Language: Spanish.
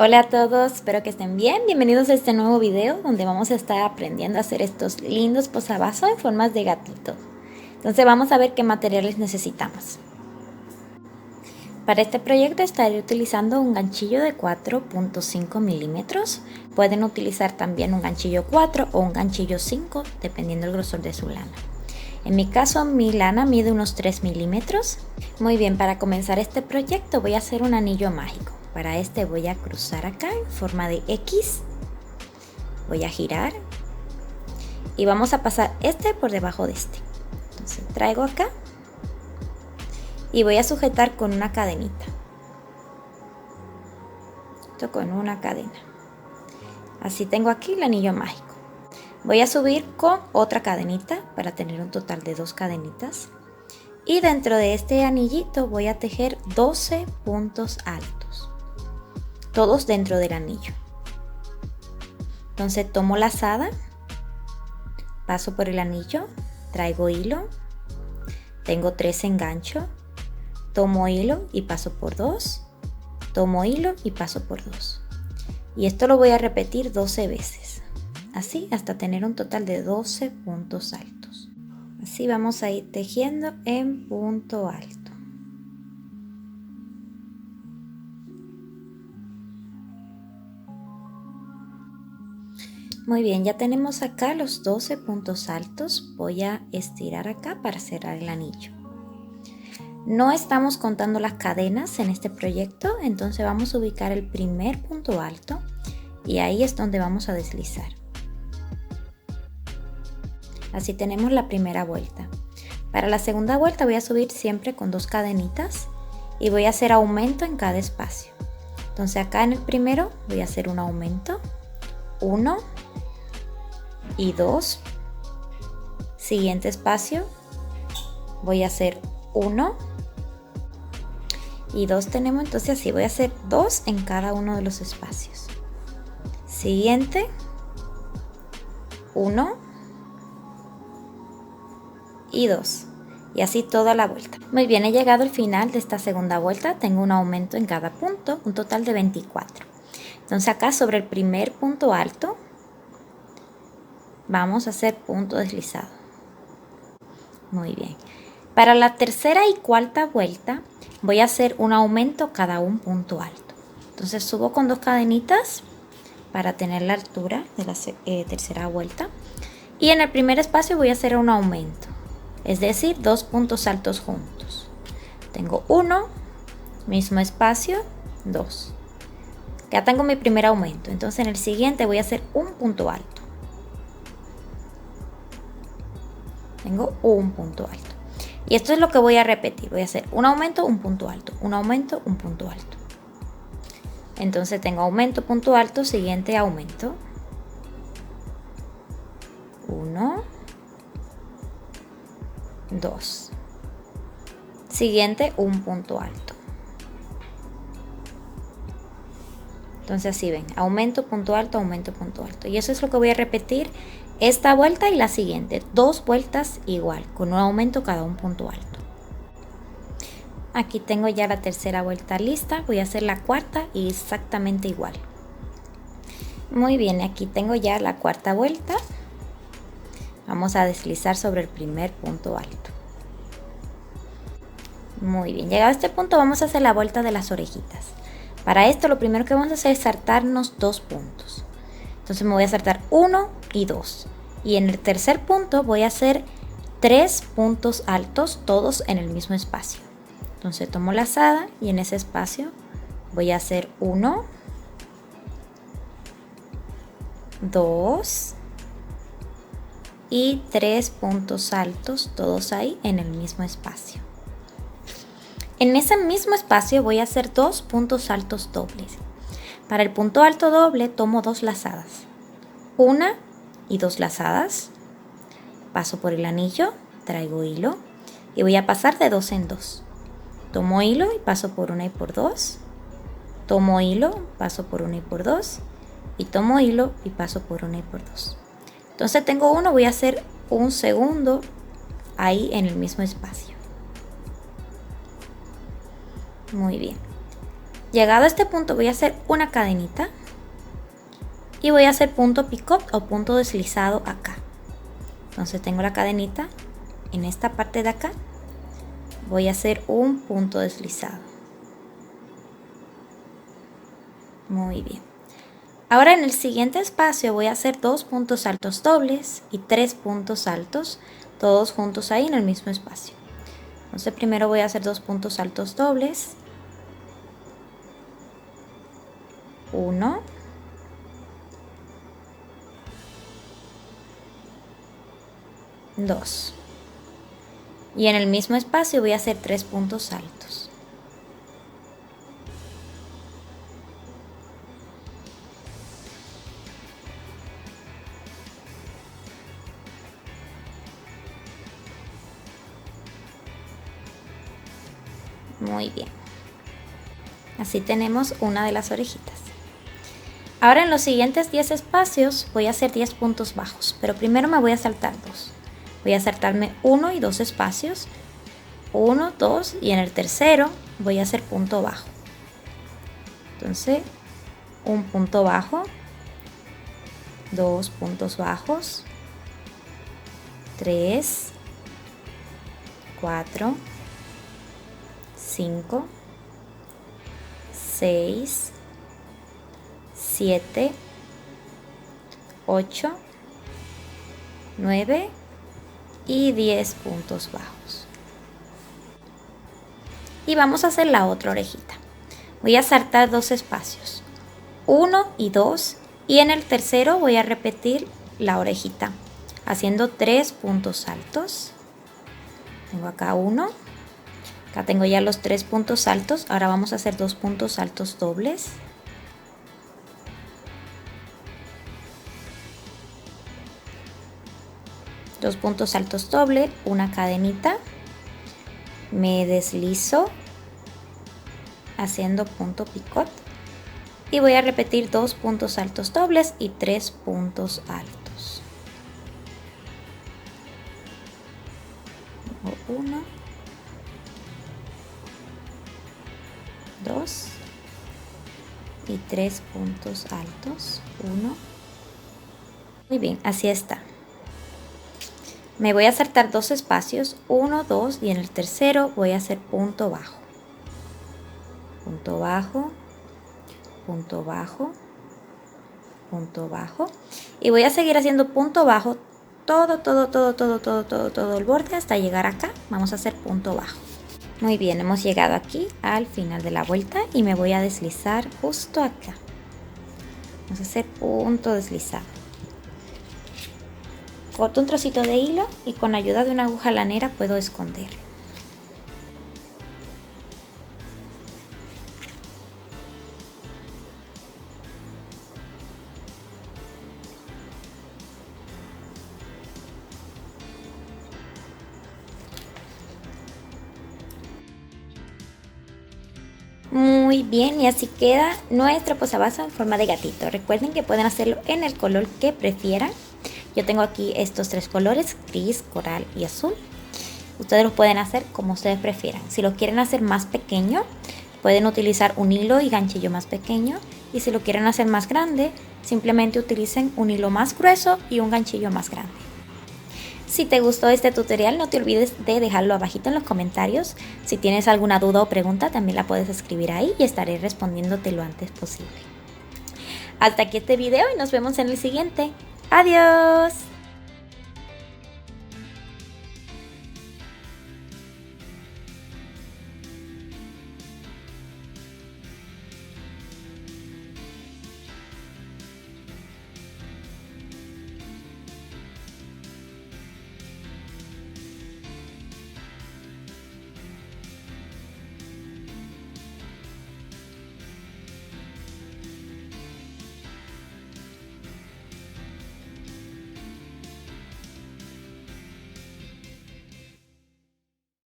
Hola a todos, espero que estén bien. Bienvenidos a este nuevo video donde vamos a estar aprendiendo a hacer estos lindos posavasos en formas de gatito. Entonces vamos a ver qué materiales necesitamos. Para este proyecto estaré utilizando un ganchillo de 4.5 milímetros. Pueden utilizar también un ganchillo 4 o un ganchillo 5 dependiendo del grosor de su lana. En mi caso, mi lana mide unos 3 milímetros. Muy bien, para comenzar este proyecto voy a hacer un anillo mágico. Para este voy a cruzar acá en forma de X. Voy a girar. Y vamos a pasar este por debajo de este. Entonces traigo acá. Y voy a sujetar con una cadenita. Esto con una cadena. Así tengo aquí el anillo mágico. Voy a subir con otra cadenita para tener un total de 2 cadenitas. Y dentro de este anillito voy a tejer 12 puntos altos. Todos dentro del anillo. Entonces tomo lazada, paso por el anillo, traigo hilo, tengo 3 enganchos, tomo hilo y paso por 2, tomo hilo y paso por 2. Y esto lo voy a repetir 12 veces, así hasta tener un total de 12 puntos altos. Así vamos a ir tejiendo en punto alto. Muy bien, ya tenemos acá los 12 puntos altos. Voy a estirar acá para cerrar el anillo. No estamos contando las cadenas en este proyecto, entonces vamos a ubicar el primer punto alto y ahí es donde vamos a deslizar. Así tenemos la primera vuelta. Para la segunda vuelta voy a subir siempre con 2 cadenitas y voy a hacer aumento en cada espacio. Entonces acá en el primero voy a hacer un aumento, 1 y 2. Siguiente espacio voy a hacer 1 y 2 tenemos, entonces así voy a hacer 2 en cada uno de los espacios. Siguiente, 1 y 2 y así toda la vuelta. Muy bien, he llegado al final de esta segunda vuelta. Tengo un aumento en cada punto, un total de 24. Entonces acá sobre el primer punto alto vamos a hacer punto deslizado. Muy bien. Para la tercera y cuarta vuelta voy a hacer un aumento cada un punto alto. Entonces subo con 2 cadenitas para tener la altura de la tercera vuelta. Y en el primer espacio voy a hacer un aumento, es decir, 2 puntos altos juntos. Tengo 1, mismo espacio, 2. Ya tengo mi primer aumento. Entonces en el siguiente voy a hacer un punto alto. Tengo un punto alto. Y esto es lo que voy a repetir. Voy a hacer un aumento, un punto alto, un aumento, un punto alto. Entonces tengo aumento, punto alto, siguiente aumento. 1, 2. Siguiente, un punto alto. Entonces así ven, aumento, punto alto, aumento, punto alto. Y eso es lo que voy a repetir esta vuelta y la siguiente. 2 vueltas igual, con un aumento cada un punto alto. Aquí tengo ya la tercera vuelta lista. Voy a hacer la cuarta y exactamente igual. Muy bien, aquí tengo ya la cuarta vuelta. Vamos a deslizar sobre el primer punto alto. Muy bien, llegado a este punto vamos a hacer la vuelta de las orejitas. Para esto lo primero que vamos a hacer es saltarnos 2 puntos. Entonces me voy a saltar 1 y 2. Y en el tercer punto voy a hacer 3 puntos altos, todos en el mismo espacio. Entonces tomo lazada y en ese espacio voy a hacer 1, 2 y 3 puntos altos, todos ahí en el mismo espacio. En ese mismo espacio voy a hacer 2 puntos altos dobles. Para el punto alto doble tomo 2 lazadas, 1 y 2 lazadas, paso por el anillo, traigo hilo y voy a pasar de 2 en 2. Tomo hilo y paso por 1 y por 2, tomo hilo, paso por 1 y por 2 y tomo hilo y paso por 1 y por 2. Entonces tengo 1, voy a hacer un segundo ahí en el mismo espacio. Muy bien. Llegado a este punto voy a hacer una cadenita y voy a hacer punto picot o punto deslizado acá. Entonces tengo la cadenita en esta parte de acá, voy a hacer un punto deslizado. Muy bien. Ahora en el siguiente espacio voy a hacer 2 puntos altos dobles y 3 puntos altos, todos juntos ahí en el mismo espacio. Entonces primero voy a hacer 2 puntos altos dobles. 1, 2. Y en el mismo espacio voy a hacer 3 puntos altos. Muy bien. Así tenemos una de las orejitas. Ahora en los siguientes 10 espacios voy a hacer 10 puntos bajos, pero primero me voy a saltar 2. Voy a saltarme 1 y 2 espacios, 1, 2 y en el tercero voy a hacer punto bajo. Entonces, un punto bajo, 2 puntos bajos, 3, 4, 5, 6, 7, 8, 9 y 10 puntos bajos. Y vamos a hacer la otra orejita. Voy a saltar 2 espacios, 1 y 2, y en el tercero voy a repetir la orejita haciendo 3 puntos altos. Tengo acá 1, acá tengo ya los 3 puntos altos. Ahora vamos a hacer 2 puntos altos dobles. Dos puntos altos doble, una cadenita, me deslizo haciendo punto picot y voy a repetir 2 puntos altos dobles y 3 puntos altos. 1, 2 y 3 puntos altos. 1. Muy bien, así está. Me voy a saltar 2 espacios, 1, 2 y en el tercero voy a hacer punto bajo. Punto bajo, punto bajo, punto bajo. Y voy a seguir haciendo punto bajo todo el borde hasta llegar acá. Vamos a hacer punto bajo. Muy bien, hemos llegado aquí al final de la vuelta y me voy a deslizar justo acá. Vamos a hacer punto deslizado. Corto un trocito de hilo y con ayuda de una aguja lanera puedo esconder. Muy bien, y así queda nuestro posavasos en forma de gatito. Recuerden que pueden hacerlo en el color que prefieran. Yo tengo aquí estos 3 colores, gris, coral y azul. Ustedes lo pueden hacer como ustedes prefieran. Si lo quieren hacer más pequeño, pueden utilizar un hilo y ganchillo más pequeño. Y si lo quieren hacer más grande, simplemente utilicen un hilo más grueso y un ganchillo más grande. Si te gustó este tutorial, no te olvides de dejarlo abajito en los comentarios. Si tienes alguna duda o pregunta, también la puedes escribir ahí y estaré respondiéndote lo antes posible. Hasta aquí este video y nos vemos en el siguiente. ¡Adiós!